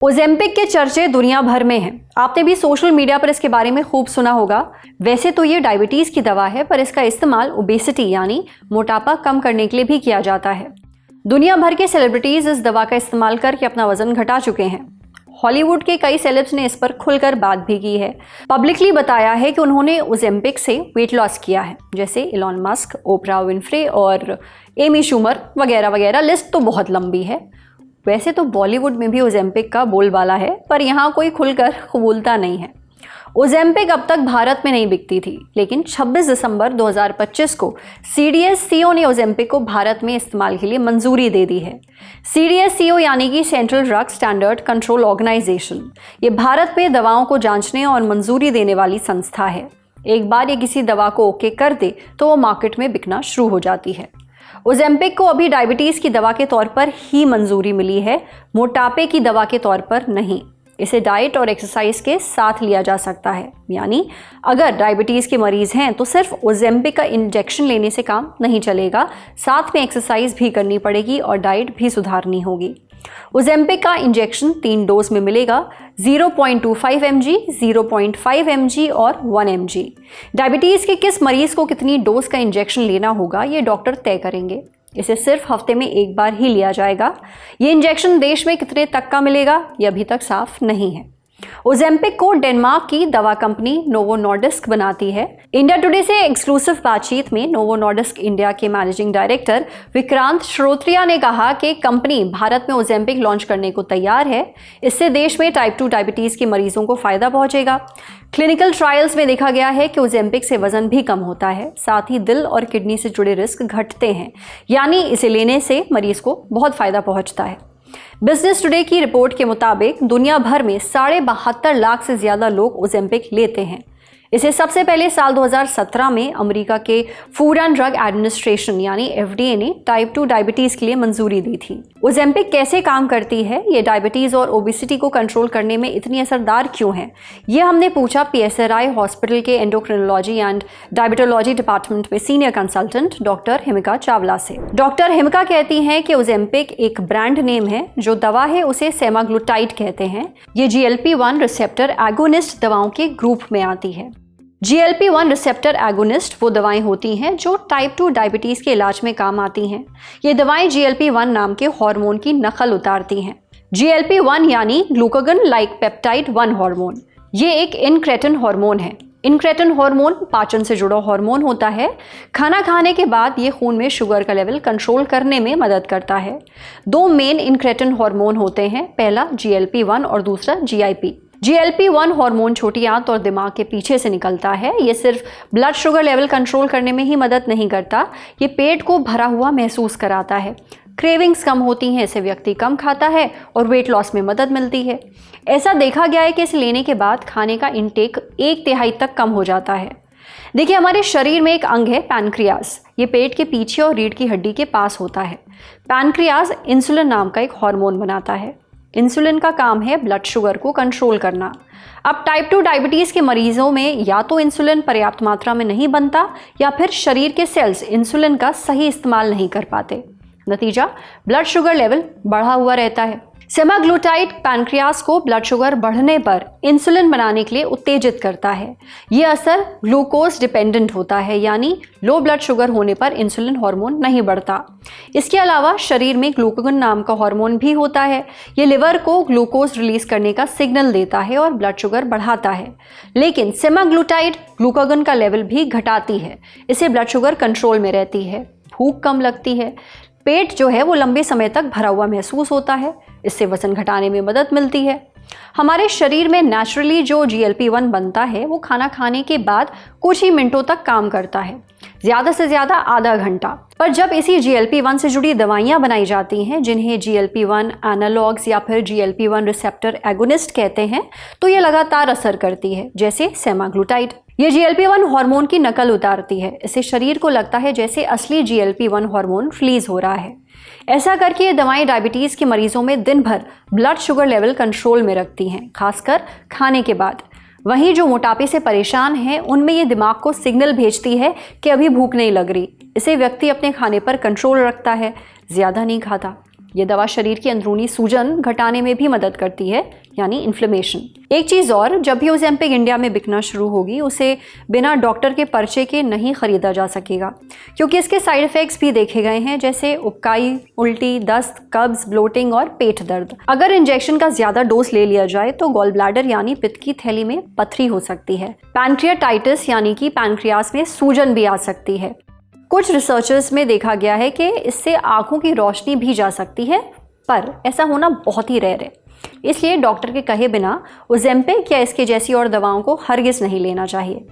Ozempic के चर्चे दुनिया भर में हैं। आपने भी सोशल मीडिया पर इसके बारे में खूब सुना होगा। वैसे तो ये डायबिटीज की दवा है, पर इसका इस्तेमाल ओबेसिटी यानी मोटापा कम करने के लिए भी किया जाता है। दुनिया भर के सेलिब्रिटीज इस दवा का इस्तेमाल करके अपना वजन घटा चुके हैं। हॉलीवुड के कई सेलेब्स ने इस पर खुलकर बात भी की है, पब्लिकली बताया है कि उन्होंने ओजेम्पिक से वेट लॉस किया है, जैसे इलॉन मस्क, ओपरा विनफ्रे और एमी शूमर वगैरह वगैरह। लिस्ट तो बहुत लंबी है। वैसे तो बॉलीवुड में भी ओजेम्पिक का बोलबाला है, पर यहाँ कोई खुलकर कबूलता नहीं है। ओजेम्पिक अब तक भारत में नहीं बिकती थी, लेकिन 26 दिसंबर 2025 को CDSCO ने ओजेम्पिक को भारत में इस्तेमाल के लिए मंजूरी दे दी है। CDSCO यानी कि central drug standard control organisation, ये भारत में दवाओं को जांचने और मंजूरी देने वाली संस्था है। एक बार ये किसी दवा को ओके कर दे तो वो मार्केट में बिकना शुरू हो जाती है। ओजेम्पिक को अभी डायबिटीज की दवा के तौर पर ही मंजूरी मिली है, मोटापे की दवा के तौर पर नहीं। इसे डाइट और एक्सरसाइज के साथ लिया जा सकता है, यानी अगर डायबिटीज के मरीज हैं तो सिर्फ ओजेम्पिक का इंजेक्शन लेने से काम नहीं चलेगा, साथ में एक्सरसाइज भी करनी पड़ेगी और डाइट भी सुधारनी होगी। ओजेम्पिक का इंजेक्शन 3 डोज में मिलेगा, 0.25 mg, 0.5 mg और 1 mg। डायबिटीज के किस मरीज को कितनी डोज का इंजेक्शन लेना होगा ये डॉक्टर तय करेंगे। इसे सिर्फ हफ्ते में एक बार ही लिया जाएगा। ये इंजेक्शन देश में कितने तक का मिलेगा ये अभी तक साफ नहीं है। ओजेम्पिक को डेनमार्क की दवा कंपनी नोवो नॉर्डिस्क बनाती है। इंडिया टुडे से एक्सक्लूसिव बातचीत में नोवो नॉर्डिस्क इंडिया के मैनेजिंग डायरेक्टर विक्रांत श्रोत्रिया ने कहा कि कंपनी भारत में ओजेम्पिक लॉन्च करने को तैयार है। इससे देश में टाइप 2 डायबिटीज के मरीजों को फायदा पहुंचेगा। क्लिनिकल ट्रायल्स में देखा गया है कि ओजेम्पिक से वजन भी कम होता है, साथ ही दिल और किडनी से जुड़े रिस्क घटते हैं, यानी इसे लेने से मरीज को बहुत फायदा पहुंचता है। बिजनेस टुडे की रिपोर्ट के मुताबिक दुनिया भर में 72.5 लाख से ज्यादा लोग ओजेम्पिक लेते हैं। इसे सबसे पहले साल 2017 में अमेरिका के फूड एंड ड्रग एडमिनिस्ट्रेशन यानी FDA ने टाइप 2 डायबिटीज के लिए मंजूरी दी थी। ओजेम्पिक कैसे काम करती है, ये डायबिटीज और ओबेसिटी को कंट्रोल करने में इतनी असरदार क्यों है, ये हमने पूछा PSRI हॉस्पिटल के एंडोक्रिनोलॉजी एंड डायबिटोलॉजी डिपार्टमेंट में senior consultant doctor Himika Chawla से। डॉक्टर हिमिका कहती हैं कि ओजेम्पिक एक ब्रांड नेम है, जो दवा है उसे सेमाग्लूटाइड कहते हैं। ये GLP-1 रिसेप्टर एगोनिस्ट दवाओं के ग्रुप में आती है। GLP-1 रिसेप्टर एगोनिस्ट वो दवाएं होती हैं जो टाइप 2 डायबिटीज के इलाज में काम आती हैं। ये दवाएं GLP-1 नाम के हार्मोन की नकल उतारती हैं। GLP-1 यानी ग्लूकागन लाइक पेप्टाइड 1 हार्मोन, ये एक इनक्रेटिन हार्मोन है। इनक्रेटिन हार्मोन पाचन से जुड़ा हार्मोन होता है। खाना खाने के बाद ये खून में शुगर का लेवल कंट्रोल करने में मदद करता है। 2 मेन इनक्रेटिन हार्मोन होते हैं, पहला GLP-1 और दूसरा GIP। GLP-1 हार्मोन छोटी आंत और दिमाग के पीछे से निकलता है। ये सिर्फ ब्लड शुगर लेवल कंट्रोल करने में ही मदद नहीं करता, ये पेट को भरा हुआ महसूस कराता है। क्रेविंग्स कम होती हैं, इससे व्यक्ति कम खाता है और वेट लॉस में मदद मिलती है। ऐसा देखा गया है कि इसे लेने के बाद खाने का इंटेक 1/3 तक कम हो जाता है। देखिए, हमारे शरीर में एक अंग है पैनक्रियाज। ये पेट के पीछे और रीढ़ की हड्डी के पास होता है। पैनक्रियाज इंसुलिन नाम का एक हार्मोन बनाता है। इंसुलिन का काम है ब्लड शुगर को कंट्रोल करना। अब टाइप 2 डायबिटीज के मरीजों में या तो इंसुलिन पर्याप्त मात्रा में नहीं बनता या फिर शरीर के सेल्स इंसुलिन का सही इस्तेमाल नहीं कर पाते। नतीजा, ब्लड शुगर लेवल बढ़ा हुआ रहता है। सेमाग्लूटाइड पैनक्रियाज को ब्लड शुगर बढ़ने पर इंसुलिन बनाने के लिए उत्तेजित करता है। ये असर ग्लूकोज डिपेंडेंट होता है, यानी लो ब्लड शुगर होने पर इंसुलिन हार्मोन नहीं बढ़ता। इसके अलावा शरीर में ग्लूकागन नाम का हार्मोन भी होता है। ये लिवर को ग्लूकोज रिलीज करने का सिग्नल देता है और ब्लड शुगर बढ़ाता है। लेकिन सेमाग्लूटाइड ग्लूकागन का लेवल भी घटाती है। इससे ब्लड शुगर कंट्रोल में रहती है, भूख कम लगती है, पेट जो है वो लंबे समय तक भरा हुआ महसूस होता है। इससे वजन घटाने में मदद मिलती है। हमारे शरीर में नेचुरली जो GLP-1 बनता है वो खाना खाने के बाद कुछ ही मिनटों तक काम करता है, ज़्यादा से ज़्यादा आधा घंटा। पर जब इसी GLP-1 से जुड़ी दवाइयाँ बनाई जाती हैं, जिन्हें GLP-1 एनालॉग्स या फिर GLP-1 रिसेप्टर एगोनिस्ट कहते हैं, तो ये लगातार असर करती है, जैसे सेमाग्लूटाइड। ये GLP-1 हार्मोन की नकल उतारती है। इससे शरीर को लगता है जैसे असली GLP-1 हार्मोन रिलीज हो रहा है। ऐसा करके ये दवाएं डायबिटीज के मरीजों में दिन भर ब्लड शुगर लेवल कंट्रोल में रखती हैं, खासकर खाने के बाद। वहीं जो मोटापे से परेशान हैं, उनमें ये दिमाग को सिग्नल भेजती है कि अभी भूख नहीं लग रही। इसे व्यक्ति अपने खाने पर कंट्रोल रखता है, ज्यादा नहीं खाता। ये दवा शरीर की अंदरूनी सूजन घटाने में भी मदद करती है, यानी इन्फ्लेमेशन। एक चीज़ और, जब भी ओज़ेम्पिक इंडिया में बिकना शुरू होगी उसे बिना डॉक्टर के पर्चे के नहीं खरीदा जा सकेगा, क्योंकि इसके साइड इफ़ेक्ट्स भी देखे गए हैं, जैसे उबकाई, उल्टी, दस्त, कब्ज, ब्लोटिंग और पेट दर्द। अगर इंजेक्शन का ज़्यादा डोज ले लिया जाए तो गॉल ब्लैडर यानी पित्त की थैली में पथरी हो सकती है। पैनक्रियाटाइटिस यानी कि पैनक्रियास में सूजन भी आ सकती है। कुछ रिसर्चर्स में देखा गया है कि इससे आंखों की रोशनी भी जा सकती है, पर ऐसा होना बहुत ही रेयर है। इसलिए डॉक्टर के कहे बिना ओज़ेम्पिक या इसके जैसी और दवाओं को हरगिज़ नहीं लेना चाहिए।